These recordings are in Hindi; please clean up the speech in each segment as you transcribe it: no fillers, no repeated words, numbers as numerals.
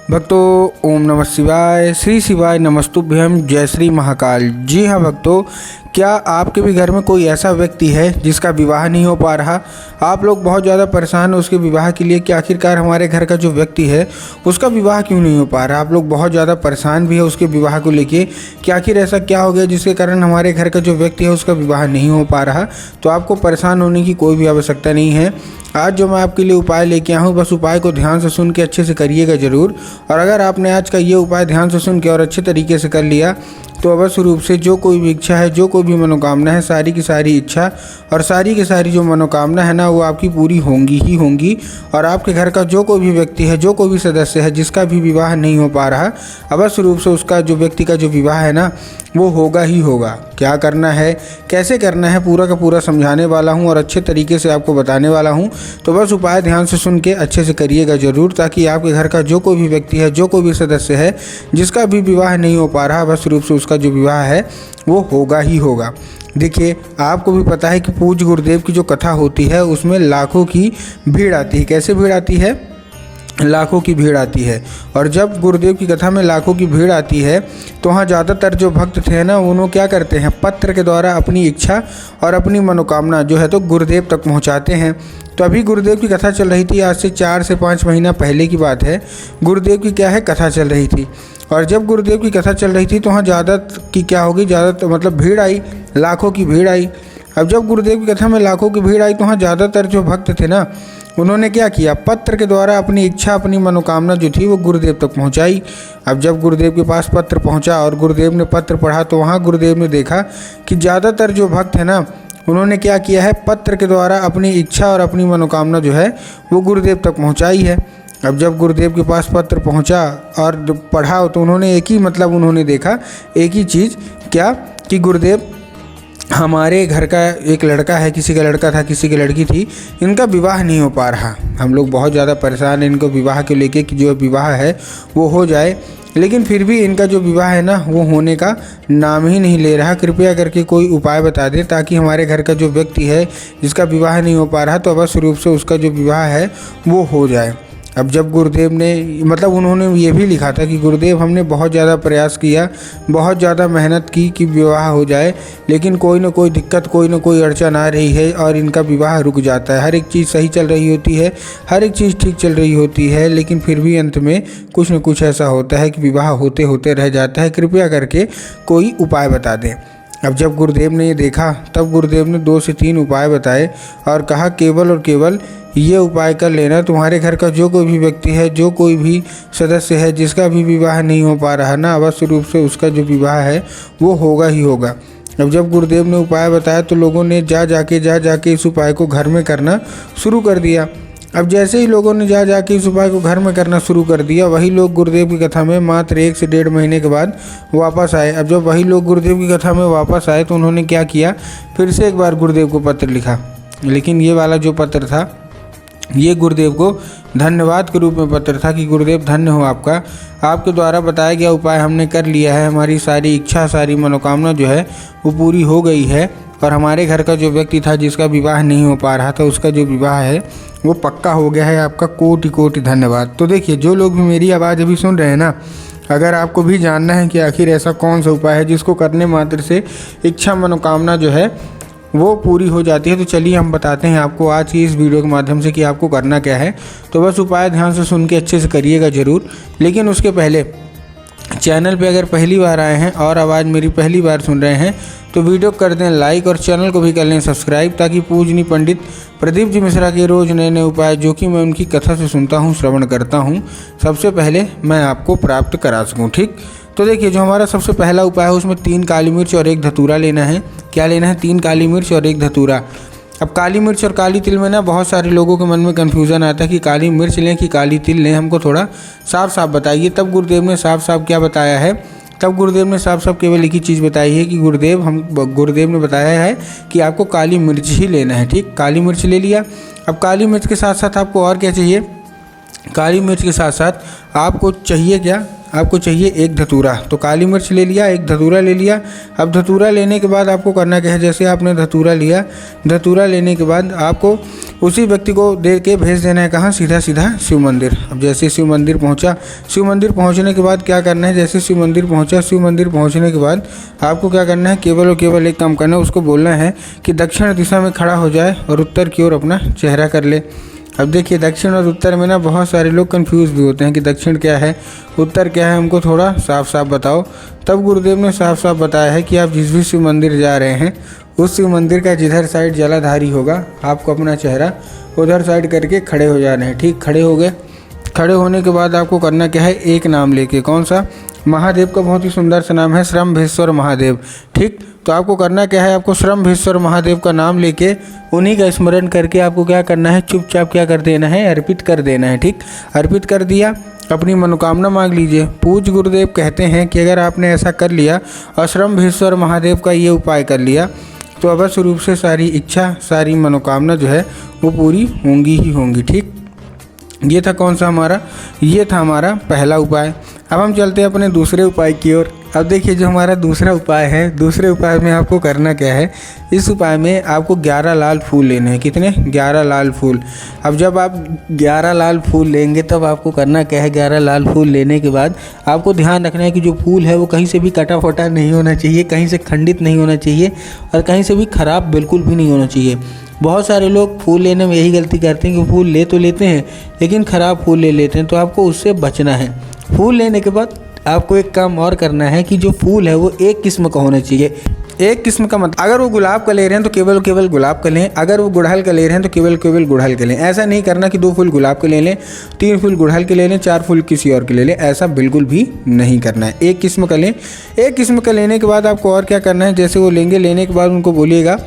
भक्तों ओम नमः शिवाय, श्री शिवाय नमस्तुभ्यम, जय श्री महाकाल। जी हाँ भक्तों, क्या आपके भी घर में कोई ऐसा व्यक्ति है जिसका विवाह नहीं हो पा रहा? आप लोग बहुत ज़्यादा परेशान हो उसके विवाह के लिए कि आखिरकार हमारे घर का जो व्यक्ति है उसका विवाह क्यों नहीं हो पा रहा। आप लोग बहुत ज़्यादा परेशान भी है उसके विवाह को लेके कि आखिर ऐसा क्या हो गया जिसके कारण हमारे घर का जो व्यक्ति है उसका विवाह नहीं हो पा रहा। तो आपको परेशान होने की कोई भी आवश्यकता नहीं है। आज जो मैं आपके लिए उपाय लेके आया हूँ, बस उपाय को ध्यान से सुन के अच्छे से करिएगा ज़रूर। और अगर आपने आज का ये उपाय ध्यान से सुन के और अच्छे तरीके से कर लिया तो अवश्य रूप से जो कोई भी इच्छा है, जो कोई भी मनोकामना है, सारी की सारी इच्छा और सारी की सारी जो मनोकामना है ना, वो आपकी पूरी होंगी ही होंगी। और आपके घर का जो कोई भी व्यक्ति है, जो कोई भी सदस्य है जिसका भी विवाह नहीं हो पा रहा, अवश्य रूप से उसका जो व्यक्ति का जो विवाह है ना वो होगा ही होगा। क्या करना है, कैसे करना है, पूरा का पूरा समझाने वाला हूँ और अच्छे तरीके से आपको बताने वाला हूँ। तो बस उपाय ध्यान से सुन के अच्छे से करिएगा ज़रूर, ताकि आपके घर का जो कोई भी व्यक्ति है, जो कोई भी सदस्य है जिसका भी विवाह नहीं हो पा रहा, अवश्य रूप से उसका जो विवाह है वो होगा ही होगा। देखिए, आपको भी पता है कि पूज्य गुरुदेव की जो कथा होती है उसमें लाखों की भीड़ आती है। कैसे भीड़ आती है? लाखों की भीड़ आती है। और जब गुरुदेव की कथा में लाखों की भीड़ आती है तो वहाँ ज़्यादातर जो भक्त थे ना, उन्होंने क्या करते हैं, पत्र के द्वारा अपनी इच्छा और अपनी मनोकामना जो है तो गुरुदेव तक पहुँचाते हैं। तो अभी गुरुदेव की कथा चल रही थी, आज से 4 से 5 महीना पहले की बात है। गुरुदेव की क्या है, कथा चल रही थी। और जब गुरुदेव की कथा चल रही थी तो वहाँ ज़्यादा की क्या होगी, ज़्यादा मतलब भीड़ आई, लाखों की भीड़ आई। अब जब गुरुदेव की कथा में लाखों की भीड़ आई तो वहाँ ज़्यादातर जो भक्त थे ना, उन्होंने क्या किया, पत्र के द्वारा अपनी इच्छा, अपनी मनोकामना जो थी वो गुरुदेव तक पहुंचाई। अब जब गुरुदेव के पास पत्र पहुंचा और गुरुदेव ने पत्र पढ़ा तो वहाँ गुरुदेव ने देखा कि ज़्यादातर जो भक्त हैं ना, उन्होंने क्या किया है, पत्र के द्वारा अपनी इच्छा और अपनी मनोकामना जो है वो गुरुदेव तक पहुँचाई है। अब जब गुरुदेव के पास पत्र पहुँचा और पढ़ा तो उन्होंने एक ही मतलब उन्होंने देखा, एक ही चीज़, क्या कि गुरुदेव, हमारे घर का एक लड़का है, किसी का लड़का था, किसी की लड़की थी, इनका विवाह नहीं हो पा रहा। हम लोग बहुत ज़्यादा परेशान हैं इनको विवाह के लेके कि जो विवाह है वो हो जाए, लेकिन फिर भी इनका जो विवाह है ना वो होने का नाम ही नहीं ले रहा। कृपया करके कोई उपाय बता दें ताकि हमारे घर का जो व्यक्ति है जिसका विवाह नहीं हो पा रहा तो अवश्य रूप से उसका जो विवाह है वो हो जाए। अब जब गुरुदेव ने मतलब उन्होंने ये भी लिखा था कि गुरुदेव, हमने बहुत ज़्यादा प्रयास किया, बहुत ज़्यादा मेहनत की कि विवाह हो जाए, लेकिन कोई ना कोई दिक्कत, कोई ना कोई अड़चन आ रही है और इनका विवाह रुक जाता है। हर एक चीज़ सही चल रही होती है, हर एक चीज़ ठीक चल रही होती है, लेकिन फिर भी अंत में कुछ न कुछ ऐसा होता है कि विवाह होते होते रह जाता है। कृपया करके कोई उपाय बता दें। अब जब गुरुदेव ने ये देखा तब गुरुदेव ने 2 से 3 उपाय बताए और कहा, केवल और केवल ये उपाय कर लेना, तुम्हारे घर का जो कोई भी व्यक्ति है, जो कोई भी सदस्य है जिसका भी विवाह नहीं हो पा रहा ना, अवश्य रूप से उसका जो विवाह है वो होगा ही होगा। अब जब गुरुदेव ने उपाय बताया तो लोगों ने जा जाके इस उपाय को घर में करना शुरू कर दिया। अब जैसे ही लोगों ने जा जाके इस उपाय को घर में करना शुरू कर दिया, वही लोग गुरुदेव की कथा में मात्र 1 से 1.5 महीने के बाद वापस आए। अब जब वही लोग गुरुदेव की कथा में वापस आए तो उन्होंने क्या किया, फिर से एक बार गुरुदेव को पत्र लिखा। लेकिन ये वाला जो पत्र था ये गुरुदेव को धन्यवाद के रूप में पत्र था कि गुरुदेव धन्य हो आपका, आपके द्वारा बताया गया उपाय हमने कर लिया है, हमारी सारी इच्छा, सारी मनोकामना जो है वो पूरी हो गई है और हमारे घर का जो व्यक्ति था जिसका विवाह नहीं हो पा रहा था उसका जो विवाह है वो पक्का हो गया है। आपका कोटि कोटि धन्यवाद। तो देखिए, जो लोग भी मेरी आवाज़ अभी सुन रहे हैं ना, अगर आपको भी जानना है कि आखिर ऐसा कौन सा उपाय है जिसको करने मात्र से इच्छा, मनोकामना जो है वो पूरी हो जाती है, तो चलिए हम बताते हैं आपको आज की इस वीडियो के माध्यम से कि आपको करना क्या है। तो बस उपाय ध्यान से सुन के अच्छे से करिएगा ज़रूर। लेकिन उसके पहले चैनल पे अगर पहली बार आए हैं और आवाज़ मेरी पहली बार सुन रहे हैं तो वीडियो कर दें लाइक और चैनल को भी कर लें सब्सक्राइब, ताकि पूजनीय पंडित प्रदीप जी मिश्रा के रोज़ नए नए उपाय जो कि मैं उनकी कथा से सुनता हूँ, श्रवण करता हूँ, सबसे पहले मैं आपको प्राप्त करा सकूँ। ठीक, तो देखिए, जो हमारा सबसे पहला उपाय है उसमें 3 काली मिर्च और 1 धतूरा लेना है। क्या लेना है? 3 काली मिर्च और 1 धतूरा। अब काली मिर्च और काली तिल में ना बहुत सारे लोगों के मन में कन्फ्यूज़न आता है कि काली मिर्च लें कि काली तिल लें, हमको थोड़ा साफ साफ बताइए। तब गुरुदेव ने साफ साफ क्या बताया है, तब गुरुदेव ने साफ साफ केवल एक ही चीज़ बताई है कि गुरुदेव ने बताया है कि आपको काली मिर्च ही लेना है। ठीक, काली मिर्च ले लिया। अब काली मिर्च के साथ साथ आपको और क्या चाहिए? काली मिर्च के साथ साथ आपको चाहिए क्या, आपको चाहिए एक धतूरा। तो काली मिर्च ले लिया, एक धतूरा ले लिया। अब धतूरा लेने के बाद आपको करना क्या है, जैसे आपने धतूरा लिया, धतूरा लेने के बाद आपको उसी व्यक्ति को दे के भेज देना है कहाँ, सीधा सीधा शिव मंदिर। अब जैसे शिव मंदिर पहुँचा, शिव मंदिर पहुँचने के बाद क्या करना है, जैसे शिव मंदिर पहुँचा, शिव मंदिर पहुँचने के बाद आपको क्या करना है, केवल और केवल एक काम करना है, उसको बोलना है कि दक्षिण दिशा में खड़ा हो जाए और उत्तर की ओर अपना चेहरा कर ले। अब देखिए दक्षिण और उत्तर में ना बहुत सारे लोग कंफ्यूज भी होते हैं कि दक्षिण क्या है, उत्तर क्या है, हमको थोड़ा साफ साफ बताओ। तब गुरुदेव ने साफ साफ बताया है कि आप जिस भी शिव मंदिर जा रहे हैं उस शिव मंदिर का जिधर साइड जलाधारी होगा आपको अपना चेहरा उधर साइड करके खड़े हो जाना है। ठीक, खड़े हो गए। खड़े होने के बाद आपको करना क्या है, एक नाम लेके, कौन सा, महादेव का बहुत ही सुंदर सा नाम है श्रम्भेश्वर महादेव। ठीक, तो आपको करना क्या है, आपको श्रम्भेश्वर महादेव का नाम लेके उन्हीं का स्मरण करके आपको क्या करना है, चुपचाप क्या कर देना है, अर्पित कर देना है। ठीक, अर्पित कर दिया, अपनी मनोकामना मांग लीजिए। पूज्य गुरुदेव कहते हैं कि अगर आपने ऐसा कर लिया और श्रम्भेश्वर महादेव का ये उपाय कर लिया तो अवश्य रूप से सारी इच्छा, सारी मनोकामना जो है वो पूरी होंगी ही होंगी। ठीक, ये था कौन सा हमारा, ये था हमारा पहला उपाय। अब हम चलते हैं अपने दूसरे उपाय की ओर। अब देखिए जो हमारा दूसरा उपाय है, दूसरे उपाय में आपको करना क्या है, इस उपाय में आपको 11 लाल फूल लेने हैं। कितने, 11 लाल फूल। अब जब आप 11 लाल फूल लेंगे तब आपको करना क्या है, 11 लाल फूल लेने के बाद आपको ध्यान रखना है कि जो फूल है वो कहीं से भी कटा फटा नहीं होना चाहिए, कहीं से खंडित नहीं होना चाहिए और कहीं से भी ख़राब बिल्कुल भी नहीं होना चाहिए। बहुत सारे लोग फूल लेने में यही गलती करते हैं कि फूल ले तो लेते हैं लेकिन ख़राब फूल ले लेते हैं, तो आपको उससे बचना है। फूल लेने के बाद आपको एक काम और करना है कि जो फूल है वो एक किस्म का होना चाहिए। एक किस्म का मतलब, अगर वो गुलाब का ले रहे हैं तो केवल केवल गुलाब का लें, अगर वो गुड़हल का ले रहे हैं तो केवल केवल गुड़हल के लें। ऐसा नहीं करना कि 2 फूल गुलाब के ले लें, 3 फूल गुड़हल के ले लें, 4 फूल किसी और के ले लें, ऐसा बिल्कुल भी नहीं करना है। एक किस्म का लें। एक किस्म का लेने के बाद आपको और क्या करना है, जैसे वो लेंगे, लेने के बाद उनको बोलिएगा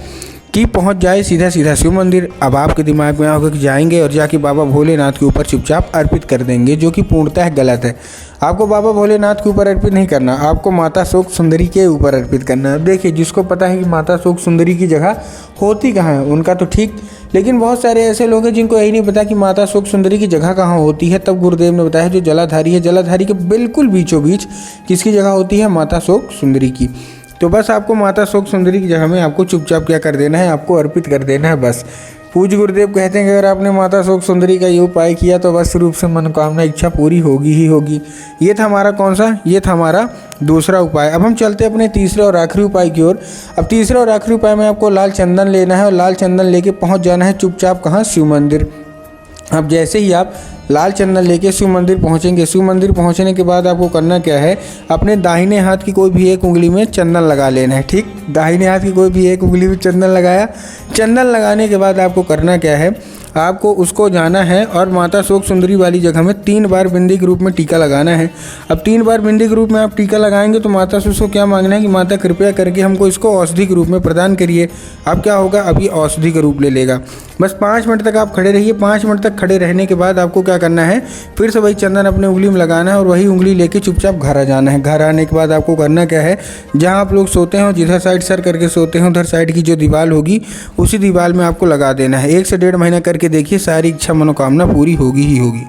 कि पहुंच जाए सीधा सीधा शिव मंदिर। अब आपके दिमाग में होगा कि जाएंगे और जाके बाबा भोलेनाथ के ऊपर चुपचाप अर्पित कर देंगे, जो कि पूर्णतः गलत है। आपको बाबा भोलेनाथ के ऊपर अर्पित नहीं करना, आपको माता शोक सुंदरी के ऊपर अर्पित करना है। देखिए जिसको पता है कि माता शोक सुंदरी की जगह होती कहाँ है उनका तो ठीक, लेकिन बहुत सारे ऐसे लोग हैं जिनको यही नहीं पता कि माता शोक सुंदरी की जगह कहाँ होती है। तब गुरुदेव ने बताया जो जलाधारी है, जलाधारी के बिल्कुल बीचों बीच किसकी जगह होती है, माता शोक सुंदरी की। तो बस आपको माता शोक सुंदरी की जगह में आपको चुपचाप क्या कर देना है, आपको अर्पित कर देना है बस। पूज्य गुरुदेव कहते हैं कि अगर आपने माता शोक सुंदरी का ये उपाय किया तो अवश्य रूप से मनोकामना इच्छा पूरी होगी ही होगी। ये था हमारा कौन सा, ये था हमारा दूसरा उपाय। अब हम चलते हैं अपने तीसरे और आखिरी उपाय की ओर। अब तीसरे और आखिरी उपाय में आपको लाल चंदन लेना है और लाल चंदन लेके पहुँच जाना है चुपचाप कहाँ, शिव मंदिर। अब जैसे ही आप लाल चंदन लेके शिव मंदिर पहुंचेंगे, शिव मंदिर पहुंचने के बाद आपको करना क्या है, अपने दाहिने हाथ की कोई भी एक उंगली में चंदन लगा लेना है। ठीक, दाहिने हाथ की कोई भी एक उंगली में चंदन लगाया। चंदन लगाने के बाद आपको करना क्या है, आपको उसको जाना है और माता शोक सुंदरी वाली जगह में 3 बार बिंदी के रूप में टीका लगाना है। अब 3 बार बिंदी के रूप में आप टीका लगाएंगे तो माता से उसको क्या मांगना है कि माता कृपया करके हमको इसको औषधि के रूप में प्रदान करिए। अब क्या होगा, अभी औषधि का रूप ले लेगा। बस 5 मिनट तक आप खड़े रहिए। 5 मिनट तक खड़े रहने के बाद आपको क्या करना है, फिर से वही चंदन अपने उंगली में लगाना है और वही उंगली लेके चुपचाप घर आ जाना है। घर आने के बाद आपको करना क्या है, जहाँ आप लोग सोते हैं जिधर साइड सर करके सोते हैं उधर साइड की जो दीवार होगी उसी दीवार में आपको लगा देना है। 1 से 1.5 महीना करके देखिए, सारी इच्छा मनोकामना पूरी होगी ही होगी।